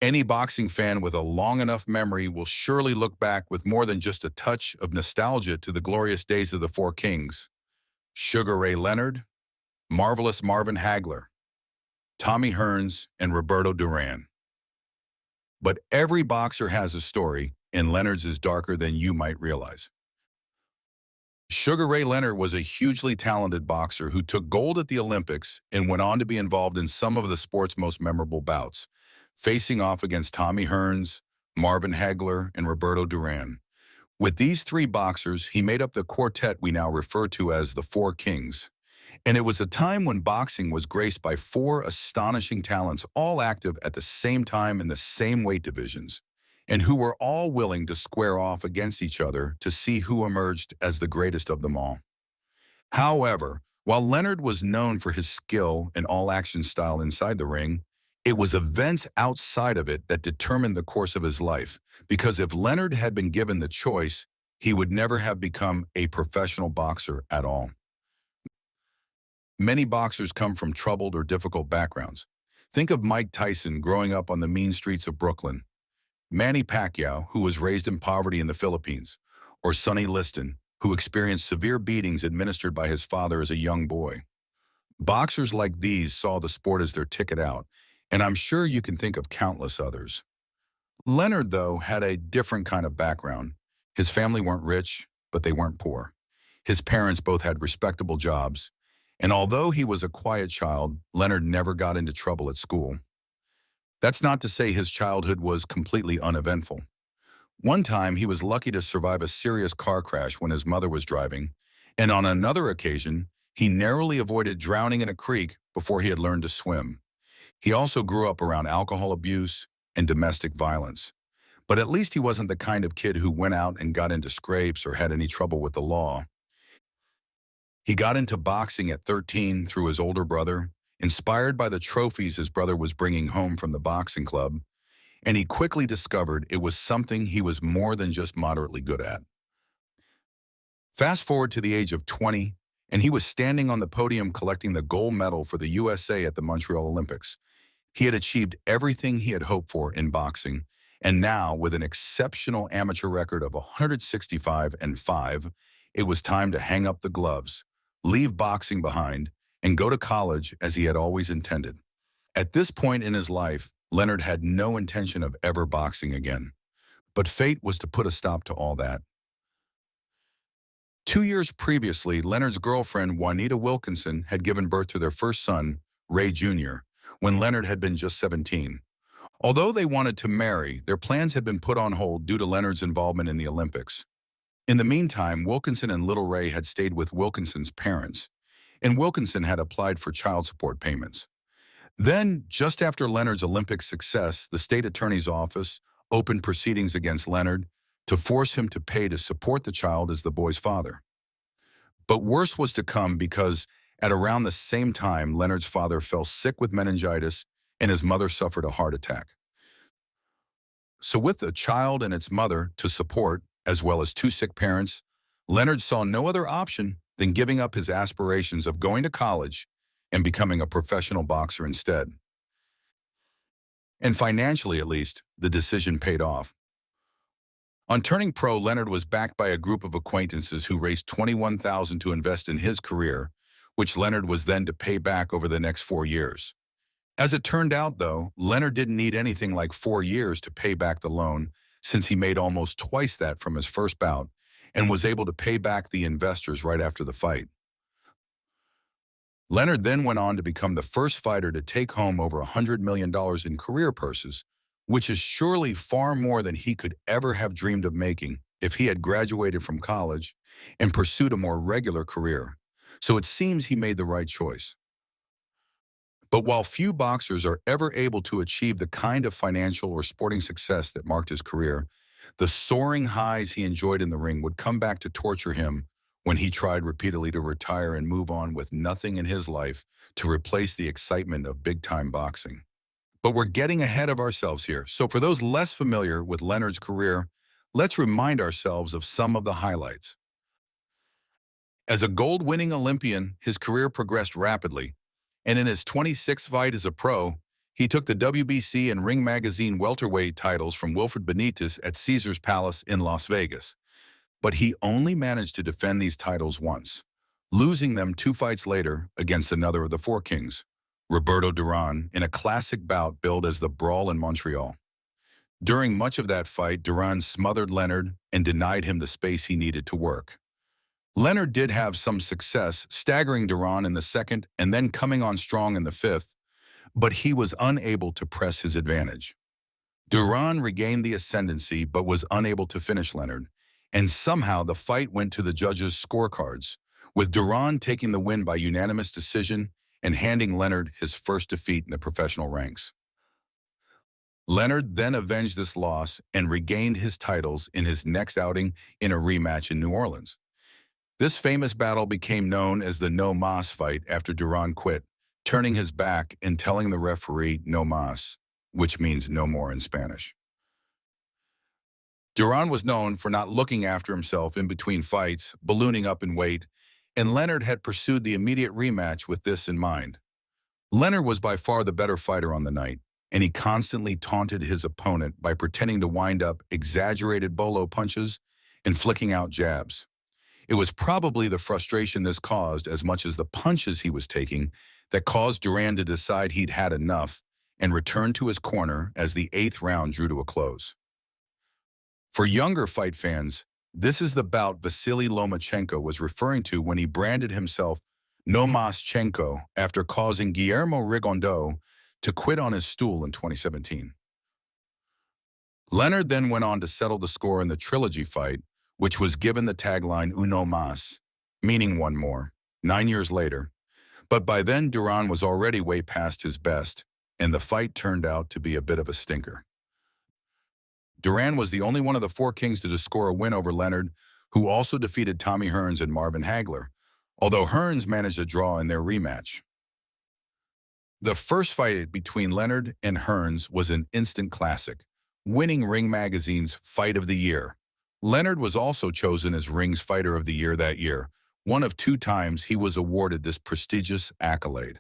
Any boxing fan with a long enough memory will surely look back with more than just a touch of nostalgia to the glorious days of the Four Kings: Sugar Ray Leonard, Marvelous Marvin Hagler, Tommy Hearns, and Roberto Duran. But every boxer has a story, and Leonard's is darker than you might realize. Sugar Ray Leonard was a hugely talented boxer who took gold at the Olympics and went on to be involved in some of the sport's most memorable bouts, facing off against Tommy Hearns, Marvin Hagler, and Roberto Duran. With these three boxers, he made up the quartet we now refer to as the Four Kings. And it was a time when boxing was graced by four astonishing talents, all active at the same time in the same weight divisions, and who were all willing to square off against each other to see who emerged as the greatest of them all. However, while Leonard was known for his skill and all-action style inside the ring, it was events outside of it that determined the course of his life, because if Leonard had been given the choice, he would never have become a professional boxer at all. Many boxers come from troubled or difficult backgrounds. Think of Mike Tyson growing up on the mean streets of Brooklyn, Manny Pacquiao, who was raised in poverty in the Philippines, or Sonny Liston, who experienced severe beatings administered by his father as a young boy. Boxers like these saw the sport as their ticket out, and I'm sure you can think of countless others. Leonard, though, had a different kind of background. His family weren't rich, but they weren't poor. His parents both had respectable jobs, and although he was a quiet child, Leonard never got into trouble at school. That's not to say his childhood was completely uneventful. One time, he was lucky to survive a serious car crash when his mother was driving, and on another occasion, he narrowly avoided drowning in a creek before he had learned to swim. He also grew up around alcohol abuse and domestic violence. But at least he wasn't the kind of kid who went out and got into scrapes or had any trouble with the law. He got into boxing at 13 through his older brother, inspired by the trophies his brother was bringing home from the boxing club, and he quickly discovered it was something he was more than just moderately good at. Fast forward to the age of 20, and he was standing on the podium collecting the gold medal for the USA at the Montreal Olympics. He had achieved everything he had hoped for in boxing, and now, with an exceptional amateur record of 165-5, it was time to hang up the gloves, leave boxing behind, and go to college as he had always intended. At this point in his life, Leonard had no intention of ever boxing again. But fate was to put a stop to all that. 2 years previously, Leonard's girlfriend, Juanita Wilkinson, had given birth to their first son, Ray Jr., when Leonard had been just 17. Although they wanted to marry, their plans had been put on hold due to Leonard's involvement in the Olympics. In the meantime, Wilkinson and little Ray had stayed with Wilkinson's parents, and Wilkinson had applied for child support payments. Then, just after Leonard's Olympic success, the state attorney's office opened proceedings against Leonard to force him to pay to support the child as the boy's father. But worse was to come because at around the same time, Leonard's father fell sick with meningitis and his mother suffered a heart attack. So with the child and its mother to support, as well as two sick parents, Leonard saw no other option than giving up his aspirations of going to college and becoming a professional boxer instead. And financially, at least, the decision paid off. On turning pro, Leonard was backed by a group of acquaintances who raised $21,000 to invest in his career, which Leonard was then to pay back over the next 4 years. As it turned out, though, Leonard didn't need anything like 4 years to pay back the loan, since he made almost twice that from his first bout and was able to pay back the investors right after the fight. Leonard then went on to become the first fighter to take home over $100 million in career purses, which is surely far more than he could ever have dreamed of making if he had graduated from college and pursued a more regular career. So it seems he made the right choice. But while few boxers are ever able to achieve the kind of financial or sporting success that marked his career, the soaring highs he enjoyed in the ring would come back to torture him when he tried repeatedly to retire and move on with nothing in his life to replace the excitement of big-time boxing. But we're getting ahead of ourselves here, so for those less familiar with Leonard's career, let's remind ourselves of some of the highlights. As a gold-winning Olympian, his career progressed rapidly, and in his 26th fight as a pro, He took the WBC and Ring Magazine welterweight titles from Wilfred Benitez at Caesars Palace in Las Vegas, but he only managed to defend these titles once, losing them 2 fights later against another of the Four Kings, Roberto Durán, in a classic bout billed as the Brawl in Montreal. During much of that fight, Duran smothered Leonard and denied him the space he needed to work. Leonard did have some success, staggering Duran in the second and then coming on strong in the fifth, but he was unable to press his advantage. Duran regained the ascendancy but was unable to finish Leonard, and somehow the fight went to the judges' scorecards, with Duran taking the win by unanimous decision and handing Leonard his first defeat in the professional ranks. Leonard then avenged this loss and regained his titles in his next outing in a rematch in New Orleans. This famous battle became known as the No Mas fight after Duran quit, turning his back and telling the referee no mas, which means no more in Spanish. Duran was known for not looking after himself in between fights, ballooning up in weight, and Leonard had pursued the immediate rematch with this in mind. Leonard was by far the better fighter on the night, and he constantly taunted his opponent by pretending to wind up exaggerated bolo punches and flicking out jabs. It was probably the frustration this caused as much as the punches he was taking that caused Duran to decide he'd had enough and return to his corner as the 8th round drew to a close. For younger fight fans, this is the bout Vasily Lomachenko was referring to when he branded himself No Maschenko after causing Guillermo Rigondeaux to quit on his stool in 2017. Leonard then went on to settle the score in the trilogy fight, which was given the tagline Uno Mas, meaning one more, 9 years later. But by then, Duran was already way past his best, and the fight turned out to be a bit of a stinker. Duran was the only one of the Four Kings to score a win over Leonard, who also defeated Tommy Hearns and Marvin Hagler, although Hearns managed a draw in their rematch. The first fight between Leonard and Hearns was an instant classic, winning Ring Magazine's Fight of the Year. Leonard was also chosen as Ring's Fighter of the Year that year, one of 2 times he was awarded this prestigious accolade.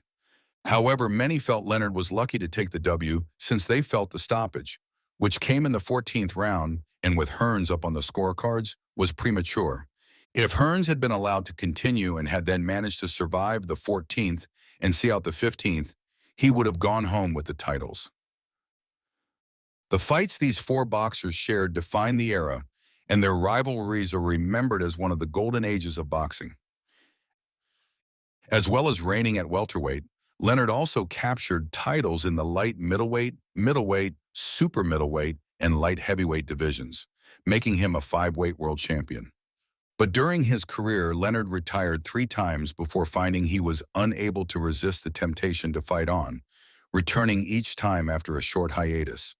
However, many felt Leonard was lucky to take the W since they felt the stoppage, which came in the 14th round and with Hearns up on the scorecards, was premature. If Hearns had been allowed to continue and had then managed to survive the 14th and see out the 15th, he would have gone home with the titles. The fights these 4 boxers shared defined the era, and their rivalries are remembered as one of the golden ages of boxing. As well as reigning at welterweight, Leonard also captured titles in the light middleweight, super middleweight, and light heavyweight divisions, making him a 5-weight world champion. But during his career, Leonard retired 3 times before finding he was unable to resist the temptation to fight on, returning each time after a short hiatus.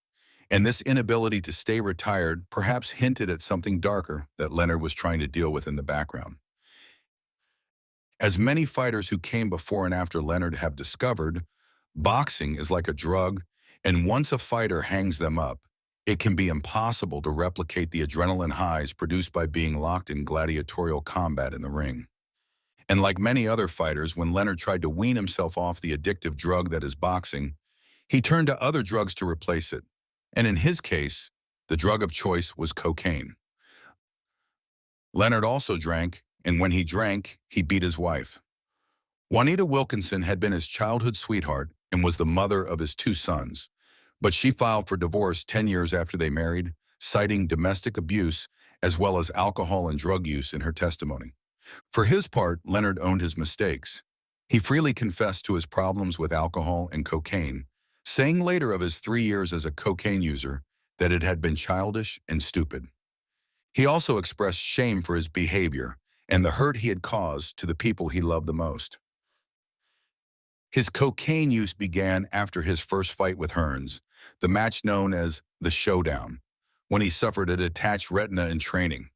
And this inability to stay retired perhaps hinted at something darker that Leonard was trying to deal with in the background. As many fighters who came before and after Leonard have discovered, boxing is like a drug, and once a fighter hangs them up, it can be impossible to replicate the adrenaline highs produced by being locked in gladiatorial combat in the ring. And like many other fighters, when Leonard tried to wean himself off the addictive drug that is boxing, he turned to other drugs to replace it. And in his case, the drug of choice was cocaine. Leonard also drank, and when he drank, he beat his wife. Juanita Wilkinson had been his childhood sweetheart and was the mother of his 2 sons, but she filed for divorce 10 years after they married, citing domestic abuse as well as alcohol and drug use in her testimony. For his part, Leonard owned his mistakes. He freely confessed to his problems with alcohol and cocaine, saying later of his 3 years as a cocaine user that it had been childish and stupid. He also expressed shame for his behavior and the hurt he had caused to the people he loved the most. His cocaine use began after his first fight with Hearns, the match known as the Showdown, when he suffered a detached retina in training.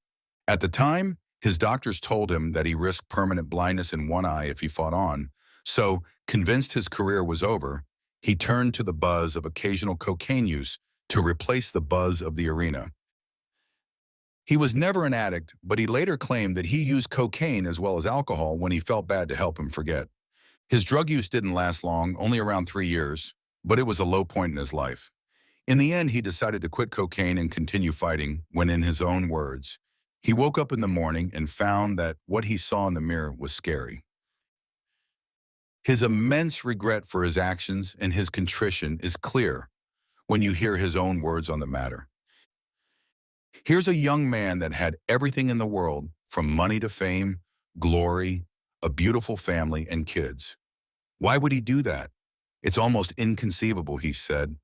At the time, his doctors told him that he risked permanent blindness in one eye if he fought on, so, convinced his career was over, he turned to the buzz of occasional cocaine use to replace the buzz of the arena. He was never an addict, but he later claimed that he used cocaine as well as alcohol when he felt bad to help him forget. His drug use didn't last long, only around 3 years, but it was a low point in his life. In the end, he decided to quit cocaine and continue fighting when, in his own words, he woke up in the morning and found that what he saw in the mirror was scary. His immense regret for his actions and his contrition is clear when you hear his own words on the matter. Here's a young man that had everything in the world, from money to fame, glory, a beautiful family, and kids. Why would he do that? It's almost inconceivable, he said.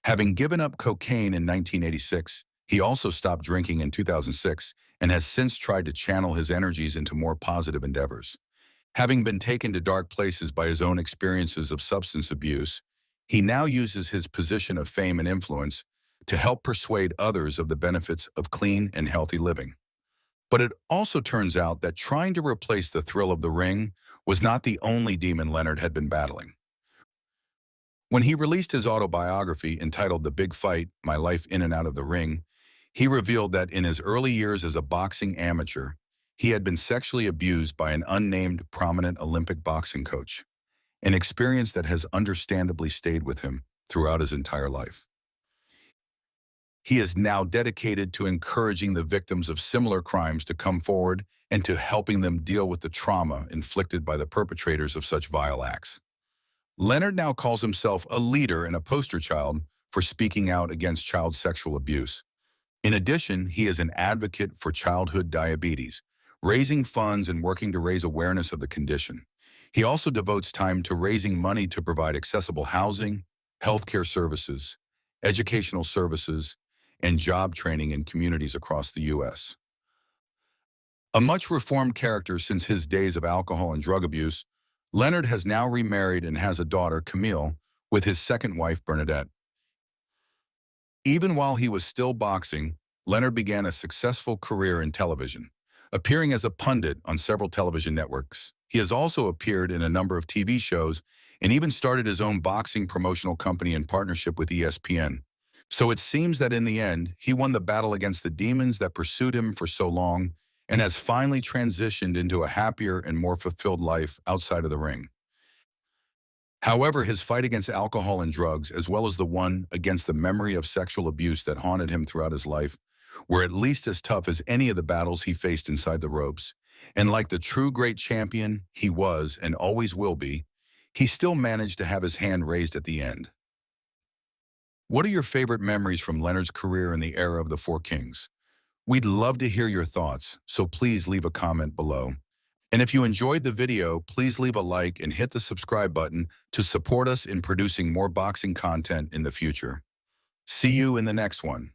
Having given up cocaine in 1986, he also stopped drinking in 2006 and has since tried to channel his energies into more positive endeavors. Having been taken to dark places by his own experiences of substance abuse, he now uses his position of fame and influence to help persuade others of the benefits of clean and healthy living. But it also turns out that trying to replace the thrill of the ring was not the only demon Leonard had been battling. When he released his autobiography entitled The Big Fight, My Life in and Out of the Ring, he revealed that in his early years as a boxing amateur, he had been sexually abused by an unnamed prominent Olympic boxing coach, an experience that has understandably stayed with him throughout his entire life. He is now dedicated to encouraging the victims of similar crimes to come forward and to helping them deal with the trauma inflicted by the perpetrators of such vile acts. Leonard now calls himself a leader and a poster child for speaking out against child sexual abuse. In addition, he is an advocate for childhood diabetes, raising funds and working to raise awareness of the condition. He also devotes time to raising money to provide accessible housing, healthcare services, educational services, and job training in communities across the U.S. A much reformed character since his days of alcohol and drug abuse, Leonard has now remarried and has a daughter, Camille, with his second wife, Bernadette. Even while he was still boxing, Leonard began a successful career in television, appearing as a pundit on several television networks. He has also appeared in a number of TV shows and even started his own boxing promotional company in partnership with ESPN. So it seems that in the end, he won the battle against the demons that pursued him for so long and has finally transitioned into a happier and more fulfilled life outside of the ring. However, his fight against alcohol and drugs, as well as the one against the memory of sexual abuse that haunted him throughout his life, were at least as tough as any of the battles he faced inside the ropes. And like the true great champion he was and always will be, he still managed to have his hand raised at the end. What are your favorite memories from Leonard's career in the era of the Four Kings? We'd love to hear your thoughts, so please leave a comment below. And if you enjoyed the video, please leave a like and hit the subscribe button to support us in producing more boxing content in the future. See you in the next one.